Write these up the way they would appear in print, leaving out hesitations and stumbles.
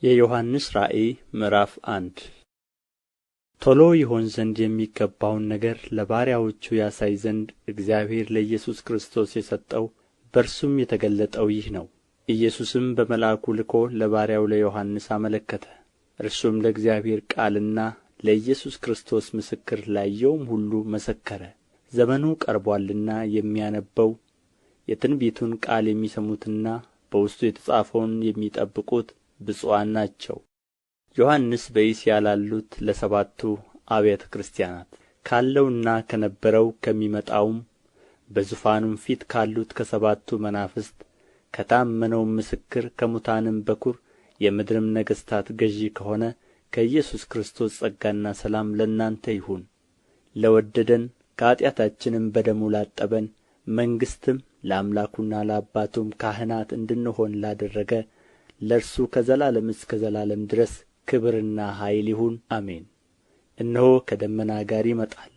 የዮሐንስ ራእይ ምዕራፍ 1 ቶሎ ይሆን ዘንድ የሚገባውን ነገር ለባሪያዎቹ ያሳይ ዘንድ እግዚአብሔር ለኢየሱስ ክርስቶስ የሰጠው በእርሱም የተገለጠው ይህ ነው። ኢየሱስም በመልአኩ ልኮ ለባሪያው ለዮሐንስ አመለከተ። እርሱም ለእግዚአብሔር ቃልና ለኢየሱስ ክርስቶስ ምስክር ላየውም ሁሉ መሰከረ። ዘመኑ ቀርቦአልና የሚያነበው የትንቢቱን ቃል የሚሰሙትና በውስጡ የተጻፈውን የሚጠብቁት ብፁዓን ናቸው። ዮሐንስ በእስያ ላሉት ለሰባቱ አብያተ ክርስቲያናት ካለውና ከነበረው ከሚመጣውም በዙፋኑም ፊት ካሉት ከሰባቱ መናፍስት ከታመነውም ምስክር ከሙታንም በኵር የምድርም ነገሥታት ገዥ ከሆነ ከኢየሱስ ክርስቶስ ጸጋና ሰላም ለእናንተ ይሁን። ለወደደን ከኃጢአታችንም በደሙ ላጠበን መንግሥትም ለአምላኩና ለአባቱም ካህናት እንድንሆን ላደረገ ለእርሱ ከዘላለም እስከ ዘላለም ድረስ ክብርና ኃይል ይሁን፣ አሜን። እነሆ ከደመና ጋር ይመጣል፣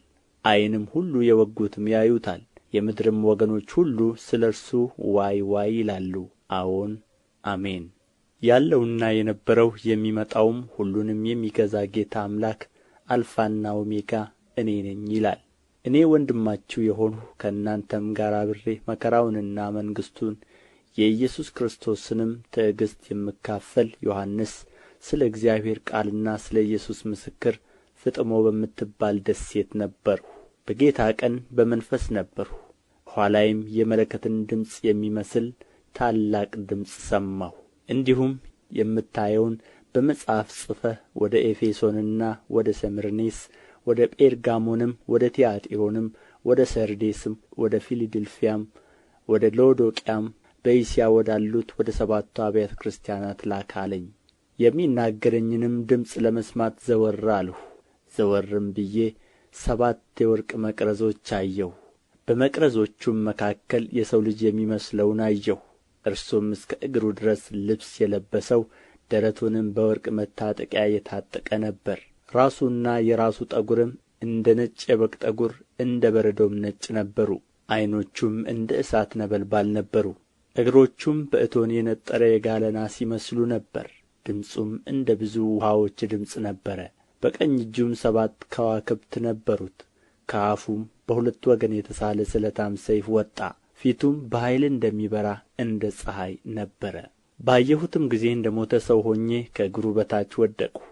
ዓይንም ሁሉ የወጉትም ያዩታል፣ የምድርም ወገኖች ሁሉ ስለ እርሱ ዋይ ዋይ ይላሉ። አዎን አሜን። ያለውና የነበረው የሚመጣውም ሁሉንም የሚገዛ ጌታ አምላክ አልፋና ኦሜጋ እኔ ነኝ ይላል። እኔ ወንድማችሁ የሆንሁ ከእናንተም ጋር አብሬ መከራውንና መንግሥቱን የኢየሱስ ክርስቶስንም ትዕግሥት የምካፈል ዮሐንስ ስለ እግዚአብሔር ቃልና ስለ ኢየሱስ ምስክር ፍጥሞ በምትባል ደሴት ነበርሁ። በጌታ ቀን በመንፈስ ነበርሁ። ኋላይም የመለከትን ድምፅ የሚመስል ታላቅ ድምፅ ሰማሁ። እንዲሁም የምታየውን በመጽሐፍ ጽፈህ ወደ ኤፌሶንና ወደ ሰምርኔስ ወደ ጴርጋሞንም ወደ ትያጥሮንም ወደ ሰርዴስም ወደ ፊልድልፍያም ወደ ሎዶቅያም በእስያ ወዳሉት ወደ ሰባቱ አብያተ ክርስቲያናት ላክ አለኝ። የሚናገረኝንም ድምፅ ለመስማት ዘወር አልሁ። ዘወርም ብዬ 7 የወርቅ መቅረዞች አየሁ። በመቅረዞቹም መካከል የሰው ልጅ የሚመስለውን አየሁ። እርሱም እስከ እግሩ ድረስ ልብስ የለበሰው ደረቱንም በወርቅ መታጠቂያ የታጠቀ ነበር። ራሱና የራሱ ጠጕርም እንደ ነጭ የበግ ጠጕር እንደ በረዶም ነጭ ነበሩ። ዓይኖቹም እንደ እሳት ነበልባል ነበሩ። እግሮቹም በእቶን የነጠረ የጋለ ናስ ይመስሉ ነበር። ድምፁም እንደ ብዙ ውኃዎች ድምፅ ነበረ። በቀኝ እጁም 7 ከዋክብት ነበሩት። ከአፉም በሁለት ወገን የተሳለ ስለታም ሰይፍ ወጣ። ፊቱም በኃይል እንደሚበራ እንደ ፀሐይ ነበረ። ባየሁትም ጊዜ እንደ ሞተ ሰው ሆኜ ከእግሩ በታች ወደቅሁ።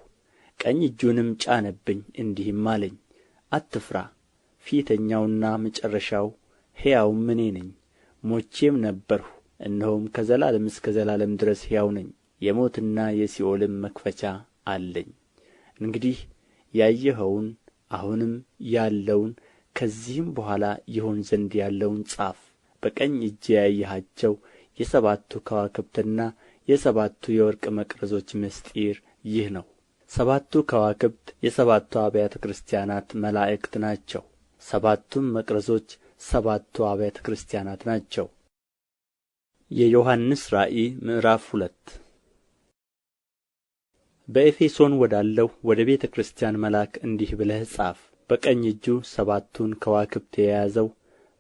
ቀኝ እጁንም ጫነብኝ፣ እንዲህም አለኝ፣ አትፍራ፣ ፊተኛውና መጨረሻው ሕያውም እኔ ነኝ። ሞቼም ነበርሁ፣ እነሆም ከዘላለም እስከ ዘላለም ድረስ ሕያው ነኝ። የሞትና የሲኦልም መክፈቻ አለኝ። እንግዲህ ያየኸውን አሁንም ያለውን ከዚህም በኋላ ይሆን ዘንድ ያለውን ጻፍ። በቀኝ እጄ ያየሃቸው የሰባቱ ከዋክብትና የሰባቱ የወርቅ መቅረዞች ምሥጢር ይህ ነው። 7ቱ ከዋክብት የሰባቱ አብያተ ክርስቲያናት መላእክት ናቸው። 7ቱም መቅረዞች 7ቱ አብያተ ክርስቲያናት ናቸው። የዮሐንስ ራእይ ምዕራፍ 2 በኤፌሶን ወዳለው ወደ ቤተ ክርስቲያን መልአክ እንዲህ ብለህ ጻፍ። በቀኝ እጁ 7ቱን ከዋክብት የያዘው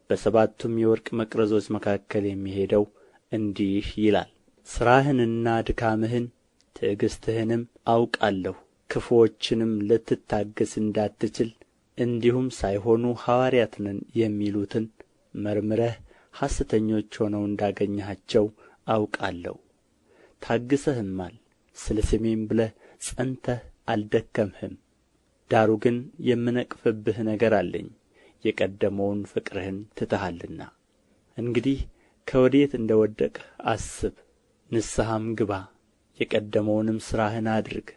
በሰባቱም የወርቅ መቅረዞች መካከል የሚሄደው እንዲህ ይላል፣ ሥራህንና ድካምህን ትዕግሥትህንም አውቃለሁ። ክፉዎችንም ልትታገሥ እንዳትችል እንዲሁም ሳይሆኑ ሐዋርያት ነን የሚሉትን መርምረህ ሐሰተኞች ሆነው እንዳገኘሃቸው አውቃለሁ። ታግሠህማል፣ ስለ ስሜም ብለህ ጸንተህ አልደከምህም። ዳሩ ግን የምነቅፍብህ ነገር አለኝ፣ የቀደመውን ፍቅርህን ትተሃልና። እንግዲህ ከወዴት እንደ ወደቅህ አስብ፣ ንስሐም ግባ፣ የቀደመውንም ሥራህን አድርግ፣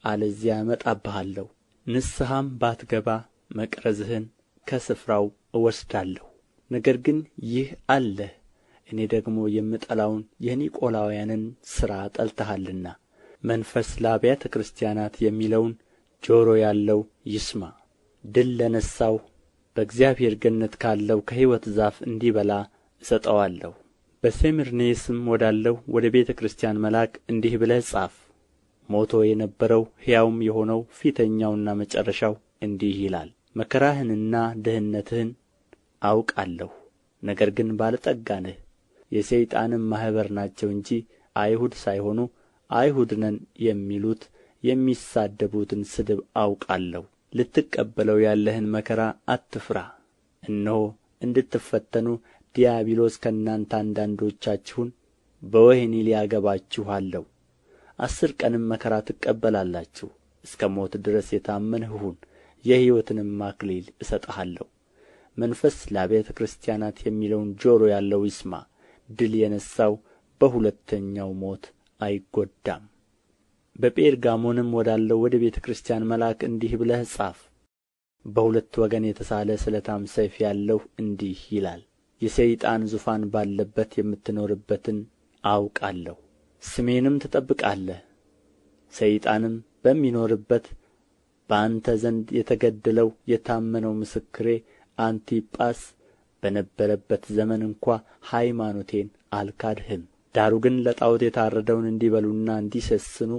አለዚያ እመጣብሃለሁ። ንስሐም ባትገባ መቅረዝህን ከስፍራው እወስዳለሁ። ነገር ግን ይህ አለህ፣ እኔ ደግሞ የምጠላውን የኒቆላውያንን ሥራ ጠልተሃልና። መንፈስ ለአብያተ ክርስቲያናት የሚለውን ጆሮ ያለው ይስማ። ድል ለነሣው በእግዚአብሔር ገነት ካለው ከሕይወት ዛፍ እንዲበላ እሰጠዋለሁ። በሰምርኔስም ወዳለው ወደ ቤተ ክርስቲያን መልአክ እንዲህ ብለህ ጻፍ። ሞቶ የነበረው ሕያውም የሆነው ፊተኛውና መጨረሻው እንዲህ ይላል፣ መከራህንና ድህነትህን አውቃለሁ፣ ነገር ግን ባለጠጋ ነህ። የሰይጣንም ማኅበር ናቸው እንጂ አይሁድ ሳይሆኑ አይሁድ ነን የሚሉት የሚሳደቡትን ስድብ አውቃለሁ። ልትቀበለው ያለህን መከራ አትፍራ። እነሆ እንድትፈተኑ ዲያብሎስ ከእናንተ አንዳንዶቻችሁን በወህኒ ሊያገባችሁ አለው። 10 ቀንም መከራ ትቀበላላችሁ። እስከ ሞት ድረስ የታመንህ ሁን፣ የሕይወትንም አክሊል እሰጥሃለሁ። መንፈስ ለአብያተ ክርስቲያናት የሚለውን ጆሮ ያለው ይስማ። ድል የነሣው በሁለተኛው ሞት አይጐዳም። በጴርጋሞንም ወዳለው ወደ ቤተ ክርስቲያን መልአክ እንዲህ ብለህ ጻፍ። በሁለት ወገን የተሳለ ስለታም ሰይፍ ያለው እንዲህ ይላል። የሰይጣን ዙፋን ባለበት የምትኖርበትን አውቃለሁ። ስሜንም ትጠብቃለህ። ሰይጣንም በሚኖርበት በአንተ ዘንድ የተገደለው የታመነው ምስክሬ አንቲጳስ በነበረበት ዘመን እንኳ ሃይማኖቴን አልካድህም። ዳሩ ግን ለጣዖት የታረደውን እንዲበሉና እንዲሴስኑ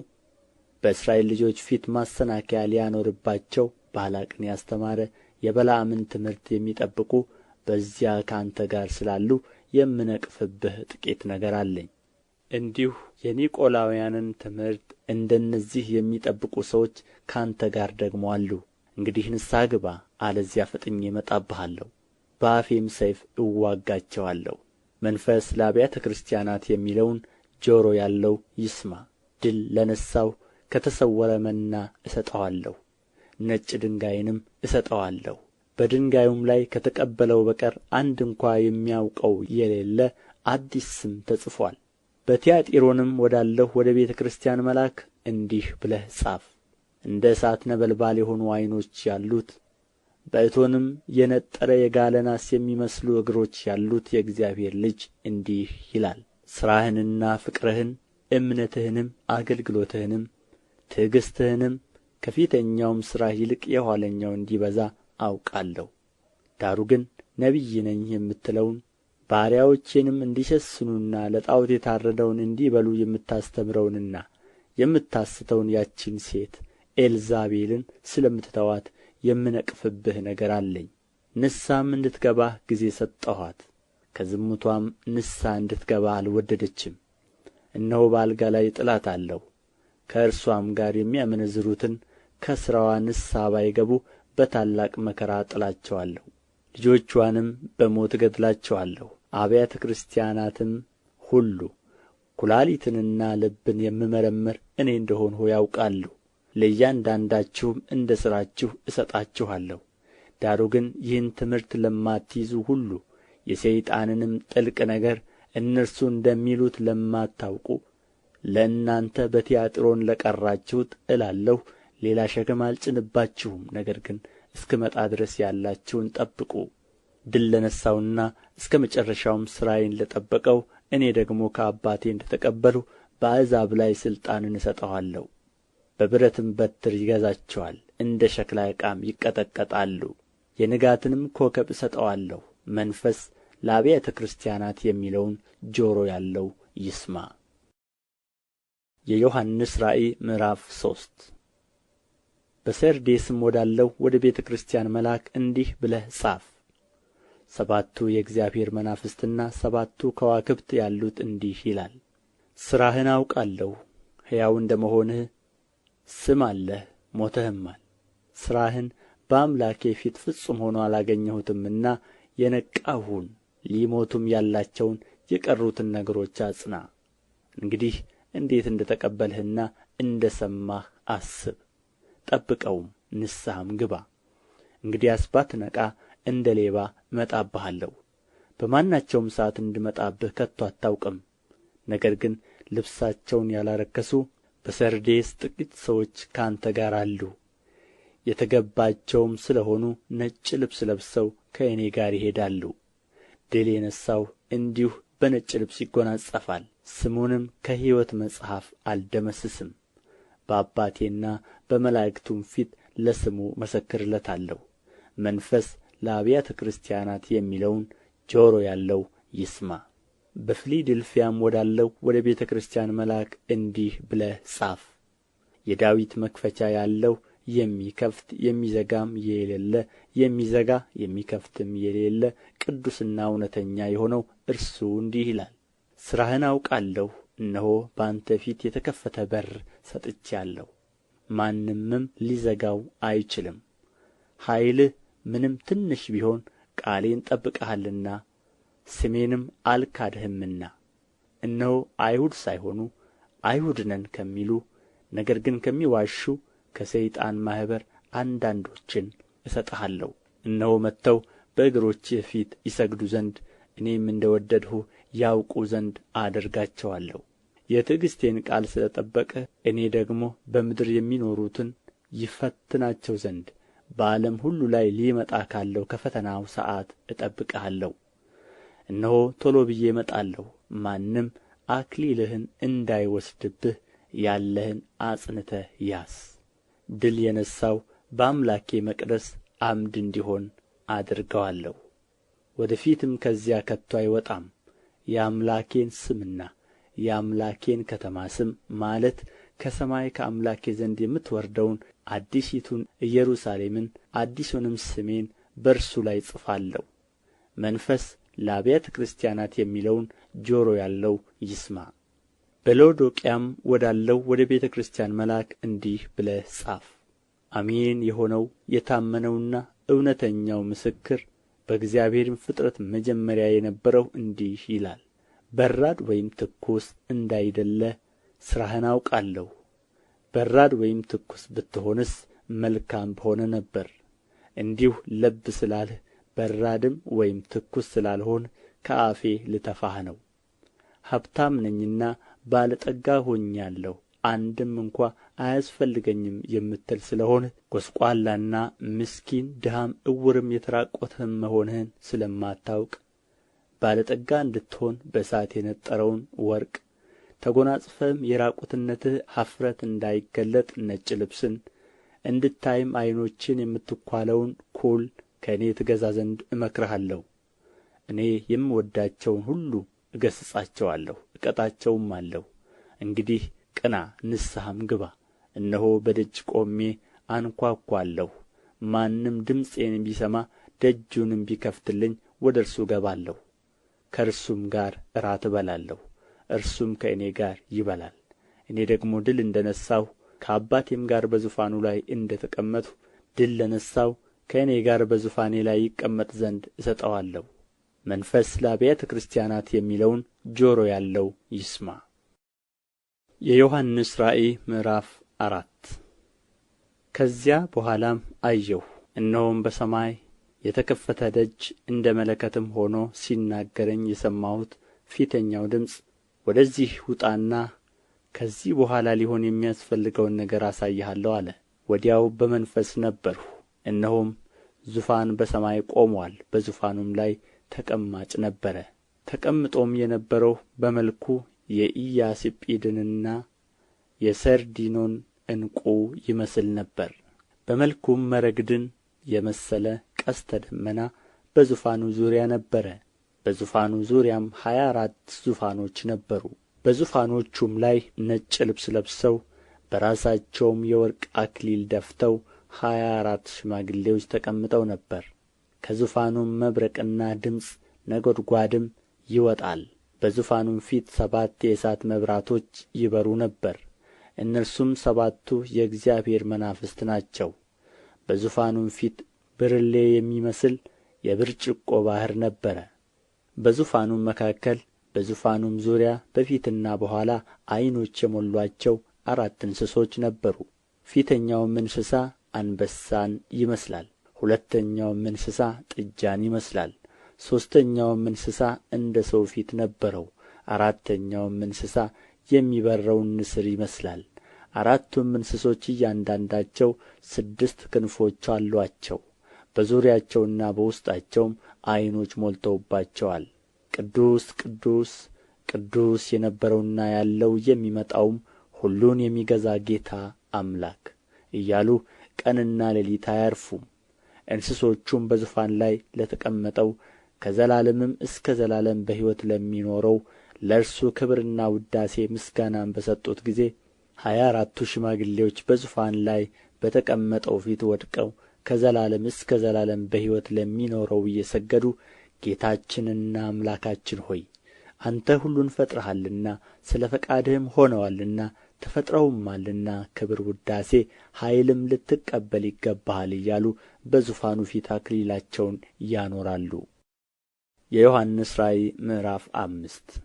በእስራኤል ልጆች ፊት ማሰናከያ ሊያኖርባቸው ባላቅን ያስተማረ የበለዓምን ትምህርት የሚጠብቁ በዚያ ከአንተ ጋር ስላሉ የምነቅፍብህ ጥቂት ነገር አለኝ። እንዲሁ የኒቆላውያንን ትምህርት እንደነዚህ የሚጠብቁ ሰዎች ከአንተ ጋር ደግሞ አሉ። እንግዲህ ንስሐ ግባ፣ አለዚያ ፈጥኜ እመጣብሃለሁ፣ በአፌም ሰይፍ እዋጋቸዋለሁ። መንፈስ ለአብያተ ክርስቲያናት የሚለውን ጆሮ ያለው ይስማ። ድል ለነሣው ከተሰወረ መና እሰጠዋለሁ፣ ነጭ ድንጋይንም እሰጠዋለሁ። በድንጋዩም ላይ ከተቀበለው በቀር አንድ እንኳ የሚያውቀው የሌለ አዲስ ስም ተጽፎአል። በትያጥሮንም ወዳለው ወደ ቤተ ክርስቲያን መልአክ እንዲህ ብለህ ጻፍ። እንደ እሳት ነበልባል የሆኑ ዓይኖች ያሉት በእቶንም የነጠረ የጋለ ናስ የሚመስሉ እግሮች ያሉት የእግዚአብሔር ልጅ እንዲህ ይላል። ሥራህንና ፍቅርህን እምነትህንም አገልግሎትህንም ትዕግሥትህንም ከፊተኛውም ሥራህ ይልቅ የኋለኛው እንዲበዛ አውቃለሁ። ዳሩ ግን ነቢይ ነኝ የምትለውን ባሪያዎቼንም እንዲሴስኑና ለጣዖት የታረደውን እንዲበሉ የምታስተምረውንና የምታስተውን ያችን ሴት ኤልዛቤልን ስለምትተዋት የምነቅፍብህ ነገር አለኝ። ንስሐም እንድትገባ ጊዜ ሰጠኋት፣ ከዝሙቷም ንስሐ እንድትገባ አልወደደችም። እነሆ በአልጋ ላይ እጥላታለሁ፣ ከእርሷም ጋር የሚያመነዝሩትን ከሥራዋ ንስሐ ባይገቡ በታላቅ መከራ እጥላቸዋለሁ፣ ልጆቿንም በሞት እገድላቸዋለሁ። አብያተ ክርስቲያናትም ሁሉ ኵላሊትንና ልብን የምመረምር እኔ እንደ ሆንሁ ያውቃሉ። ለእያንዳንዳችሁም እንደ ሥራችሁ እሰጣችኋለሁ። ዳሩ ግን ይህን ትምህርት ለማትይዙ ሁሉ የሰይጣንንም ጥልቅ ነገር እነርሱ እንደሚሉት ለማታውቁ ለእናንተ በትያጥሮን ለቀራችሁት እላለሁ፣ ሌላ ሸክም አልጭንባችሁም። ነገር ግን እስክመጣ ድረስ ያላችሁን ጠብቁ። ድል ለነሣውና እስከ መጨረሻውም ሥራዬን ለጠበቀው እኔ ደግሞ ከአባቴ እንደ ተቀበልሁ በአሕዛብ ላይ ሥልጣንን እሰጠዋለሁ። በብረትም በትር ይገዛቸዋል፣ እንደ ሸክላ ዕቃም ይቀጠቀጣሉ። የንጋትንም ኮከብ እሰጠዋለሁ። መንፈስ ለአብያተ ክርስቲያናት የሚለውን ጆሮ ያለው ይስማ። የዮሐንስ ራእይ ምዕራፍ 3 በሰርዴስም ወዳለው ወደ ቤተ ክርስቲያን መልአክ እንዲህ ብለህ ጻፍ። ሰባቱ የእግዚአብሔር መናፍስትና ሰባቱ ከዋክብት ያሉት እንዲህ ይላል። ሥራህን አውቃለሁ፣ ሕያው እንደ መሆንህ ስም አለህ፣ ሞተህማል። ሥራህን በአምላኬ ፊት ፍጹም ሆኖ አላገኘሁትምና የነቃህ ሁን፣ ሊሞቱም ያላቸውን የቀሩትን ነገሮች አጽና። እንግዲህ እንዴት እንደ ተቀበልህና እንደ ሰማህ አስብ፣ ጠብቀውም፣ ንስሐም ግባ። እንግዲያስ ባትነቃ እንደ ሌባ እመጣብሃለሁ፣ በማናቸውም ሰዓት እንድመጣብህ ከቶ አታውቅም። ነገር ግን ልብሳቸውን ያላረከሱ በሰርዴስ ጥቂት ሰዎች ከአንተ ጋር አሉ። የተገባቸውም ስለ ሆኑ ነጭ ልብስ ለብሰው ከእኔ ጋር ይሄዳሉ። ድል የነሣው እንዲሁ በነጭ ልብስ ይጐናጸፋል፣ ስሙንም ከሕይወት መጽሐፍ አልደመስስም። በአባቴና በመላእክቱም ፊት ለስሙ መሰክርለታለሁ። መንፈስ ለአብያተ ክርስቲያናት የሚለውን ጆሮ ያለው ይስማ። በፊልድልፍያም ወዳለው ወደ ቤተ ክርስቲያን መልአክ እንዲህ ብለህ ጻፍ። የዳዊት መክፈቻ ያለው የሚከፍት የሚዘጋም የሌለ የሚዘጋ የሚከፍትም የሌለ ቅዱስና እውነተኛ የሆነው እርሱ እንዲህ ይላል። ሥራህን አውቃለሁ፣ እነሆ በአንተ ፊት የተከፈተ በር ሰጥቼአለሁ፣ ማንምም ሊዘጋው አይችልም። ኃይልህ ምንም ትንሽ ቢሆን ቃሌን ጠብቀሃልና ስሜንም አልካድህምና። እነሆ አይሁድ ሳይሆኑ አይሁድ ነን ከሚሉ ነገር ግን ከሚዋሹ ከሰይጣን ማኅበር አንዳንዶችን እሰጥሃለሁ። እነሆ መጥተው በእግሮችህ ፊት ይሰግዱ ዘንድ እኔም እንደ ወደድሁህ ያውቁ ዘንድ አደርጋቸዋለሁ። የትዕግሥቴን ቃል ስለ ጠበቅህ እኔ ደግሞ በምድር የሚኖሩትን ይፈትናቸው ዘንድ በዓለም ሁሉ ላይ ሊመጣ ካለው ከፈተናው ሰዓት እጠብቅሃለሁ። እነሆ ቶሎ ብዬ እመጣለሁ። ማንም አክሊልህን እንዳይወስድብህ ያለህን አጽንተህ ያዝ። ድል የነሣው በአምላኬ መቅደስ ዓምድ እንዲሆን አደርገዋለሁ፣ ወደ ፊትም ከዚያ ከቶ አይወጣም። የአምላኬን ስምና የአምላኬን ከተማ ስም ማለት ከሰማይ ከአምላኬ ዘንድ የምትወርደውን አዲሲቱን ኢየሩሳሌምን አዲሱንም ስሜን በእርሱ ላይ እጽፋለሁ። መንፈስ ለአብያተ ክርስቲያናት የሚለውን ጆሮ ያለው ይስማ። በሎዶቅያም ወዳለው ወደ ቤተ ክርስቲያን መልአክ እንዲህ ብለህ ጻፍ። አሜን የሆነው የታመነውና እውነተኛው ምስክር በእግዚአብሔርም ፍጥረት መጀመሪያ የነበረው እንዲህ ይላል። በራድ ወይም ትኩስ እንዳይደለ ሥራህን አውቃለሁ። በራድ ወይም ትኩስ ብትሆንስ መልካም በሆነ ነበር። እንዲሁ ለብ ስላልህ በራድም ወይም ትኩስ ስላልሆንህ ከአፌ ልተፋህ ነው። ሀብታም ነኝና ባለጠጋ ሆኛለሁ፣ አንድም እንኳ አያስፈልገኝም የምትል ስለ ሆንህ ጐስቋላና ምስኪን ድሃም ዕውርም የተራቆትህም መሆንህን ስለማታውቅ ባለጠጋ እንድትሆን በእሳት የነጠረውን ወርቅ ተጐናጽፈህም የራቁትነትህ ኀፍረት እንዳይገለጥ ነጭ ልብስን እንድታይም ዓይኖችን የምትኳለውን ኩል ከእኔ ትገዛ ዘንድ እመክርሃለሁ። እኔ የምወዳቸውን ሁሉ እገሥጻቸዋለሁ እቀጣቸውማለሁ። እንግዲህ ቅና ንስሐም ግባ። እነሆ በደጅ ቆሜ አንኳኳለሁ። ማንም ድምፄን ቢሰማ ደጁንም ቢከፍትልኝ ወደ እርሱ እገባለሁ፣ ከእርሱም ጋር እራት እበላለሁ፣ እርሱም ከእኔ ጋር ይበላል። እኔ ደግሞ ድል እንደ ነሣሁ ከአባቴም ጋር በዙፋኑ ላይ እንደ ተቀመጥሁ ድል ለነሣው ከእኔ ጋር በዙፋኔ ላይ ይቀመጥ ዘንድ እሰጠዋለሁ። መንፈስ ለአብያተ ክርስቲያናት የሚለውን ጆሮ ያለው ይስማ። የዮሐንስ ራእይ ምዕራፍ 4 ከዚያ በኋላም አየሁ፣ እነሆም በሰማይ የተከፈተ ደጅ እንደ መለከትም ሆኖ ሲናገረኝ የሰማሁት ፊተኛው ድምፅ ወደዚህ ውጣና ከዚህ በኋላ ሊሆን የሚያስፈልገውን ነገር አሳይሃለሁ አለ። ወዲያው በመንፈስ ነበርሁ፣ እነሆም ዙፋን በሰማይ ቆሞአል፣ በዙፋኑም ላይ ተቀማጭ ነበረ። ተቀምጦም የነበረው በመልኩ የኢያስጲድንና የሰርዲኖን ዕንቍ ይመስል ነበር። በመልኩም መረግድን የመሰለ ቀስተ ደመና በዙፋኑ ዙሪያ ነበረ። በዙፋኑ ዙሪያም 24 ዙፋኖች ነበሩ። በዙፋኖቹም ላይ ነጭ ልብስ ለብሰው በራሳቸውም የወርቅ አክሊል ደፍተው 24 ሽማግሌዎች ተቀምጠው ነበር። ከዙፋኑም መብረቅና ድምፅ ነጐድጓድም ይወጣል። በዙፋኑም ፊት 7 የእሳት መብራቶች ይበሩ ነበር። እነርሱም 7ቱ የእግዚአብሔር መናፍስት ናቸው። በዙፋኑም ፊት ብርሌ የሚመስል የብርጭቆ ባሕር ነበረ። በዙፋኑም መካከል በዙፋኑም ዙሪያ በፊትና በኋላ ዓይኖች የሞሉአቸው 4 እንስሶች ነበሩ። ፊተኛውም እንስሳ አንበሳን ይመስላል፣ ሁለተኛውም እንስሳ ጥጃን ይመስላል፣ ሦስተኛውም እንስሳ እንደ ሰው ፊት ነበረው፣ አራተኛውም እንስሳ የሚበረውን ንስር ይመስላል። 4ቱም እንስሶች እያንዳንዳቸው 6 ክንፎች አሉአቸው። በዙሪያቸውና በውስጣቸውም ዓይኖች ሞልተውባቸዋል። ቅዱስ ቅዱስ ቅዱስ የነበረውና ያለው የሚመጣውም ሁሉን የሚገዛ ጌታ አምላክ እያሉ ቀንና ሌሊት አያርፉም። እንስሶቹም በዙፋን ላይ ለተቀመጠው ከዘላለምም እስከ ዘላለም በሕይወት ለሚኖረው ለእርሱ ክብርና ውዳሴ ምስጋናም በሰጡት ጊዜ 24ቱ ሽማግሌዎች በዙፋን ላይ በተቀመጠው ፊት ወድቀው ከዘላለም እስከ ዘላለም በሕይወት ለሚኖረው እየሰገዱ ጌታችንና አምላካችን ሆይ አንተ ሁሉን ፈጥረሃልና ስለ ፈቃድህም ሆነዋልና ተፈጥረውማልና ክብር፣ ውዳሴ፣ ኃይልም ልትቀበል ይገባሃል እያሉ በዙፋኑ ፊት አክሊላቸውን ያኖራሉ። የዮሐንስ ራእይ ምዕራፍ 5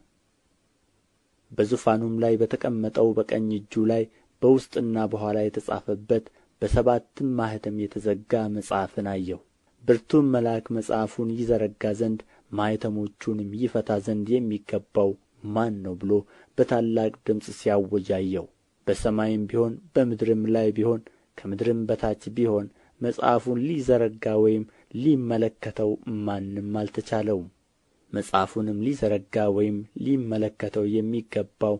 በዙፋኑም ላይ በተቀመጠው በቀኝ እጁ ላይ በውስጥና በኋላ የተጻፈበት በሰባትም ማኅተም የተዘጋ መጽሐፍን አየሁ። ብርቱም መልአክ መጽሐፉን ይዘረጋ ዘንድ ማኅተሞቹንም ይፈታ ዘንድ የሚገባው ማን ነው ብሎ በታላቅ ድምፅ ሲያውጅ አየሁ። በሰማይም ቢሆን በምድርም ላይ ቢሆን ከምድርም በታች ቢሆን መጽሐፉን ሊዘረጋ ወይም ሊመለከተው ማንም አልተቻለውም። መጽሐፉንም ሊዘረጋ ወይም ሊመለከተው የሚገባው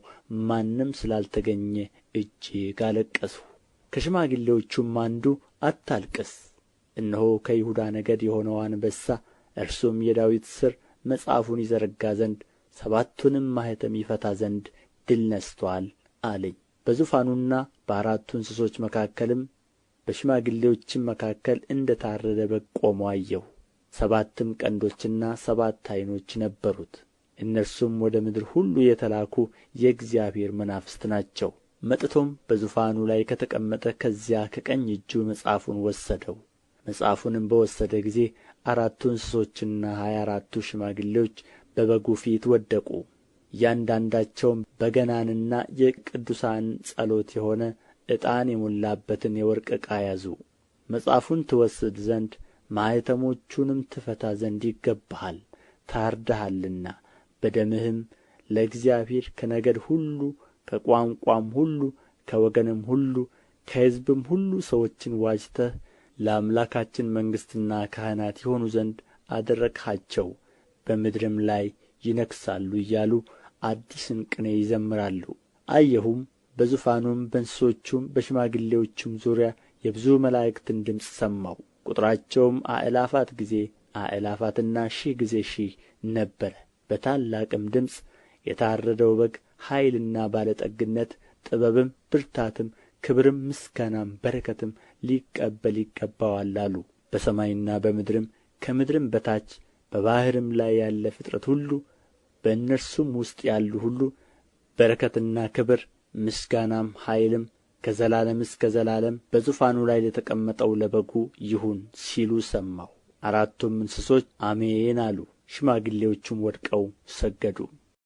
ማንም ስላልተገኘ እጅግ አለቀስሁ። ከሽማግሌዎቹም አንዱ አታልቅስ፣ እነሆ ከይሁዳ ነገድ የሆነው አንበሳ እርሱም የዳዊት ሥር መጽሐፉን ይዘረጋ ዘንድ ሰባቱንም ማኅተም ይፈታ ዘንድ ድል ነሥቶአል አለኝ። በዙፋኑና በአራቱ እንስሶች መካከልም በሽማግሌዎችም መካከል እንደ ታረደ በግ ቆሞ አየሁ። ሰባትም ቀንዶችና ሰባት ዓይኖች ነበሩት። እነርሱም ወደ ምድር ሁሉ የተላኩ የእግዚአብሔር መናፍስት ናቸው። መጥቶም በዙፋኑ ላይ ከተቀመጠ ከዚያ ከቀኝ እጁ መጽሐፉን ወሰደው። መጽሐፉንም በወሰደ ጊዜ አራቱ እንስሶችና 24ቱ ሽማግሌዎች በበጉ ፊት ወደቁ። እያንዳንዳቸውም በገናንና የቅዱሳን ጸሎት የሆነ ዕጣን የሞላበትን የወርቅ ዕቃ ያዙ። መጽሐፉን ትወስድ ዘንድ ማኅተሞቹንም ትፈታ ዘንድ ይገባሃል፣ ታርደሃልና በደምህም ለእግዚአብሔር ከነገድ ሁሉ ከቋንቋም ሁሉ ከወገንም ሁሉ ከሕዝብም ሁሉ ሰዎችን ዋጅተህ ለአምላካችን መንግሥትና ካህናት የሆኑ ዘንድ አደረግሃቸው፣ በምድርም ላይ ይነግሣሉ እያሉ አዲስን ቅኔ ይዘምራሉ። አየሁም፣ በዙፋኑም በእንስሶቹም በሽማግሌዎቹም ዙሪያ የብዙ መላእክትን ድምፅ ሰማሁ። ቁጥራቸውም አእላፋት ጊዜ አእላፋትና ሺህ ጊዜ ሺህ ነበረ። በታላቅም ድምፅ የታረደው በግ ኃይልና ባለጠግነት፣ ጥበብም፣ ብርታትም፣ ክብርም፣ ምስጋናም፣ በረከትም ሊቀበል ይገባዋል አሉ። በሰማይና በምድርም ከምድርም በታች በባሕርም ላይ ያለ ፍጥረት ሁሉ በእነርሱም ውስጥ ያሉ ሁሉ በረከትና ክብር ምስጋናም ኃይልም ከዘላለም እስከ ዘላለም በዙፋኑ ላይ ለተቀመጠው ለበጉ ይሁን ሲሉ ሰማሁ። አራቱም እንስሶች አሜን አሉ። ሽማግሌዎቹም ወድቀው ሰገዱ።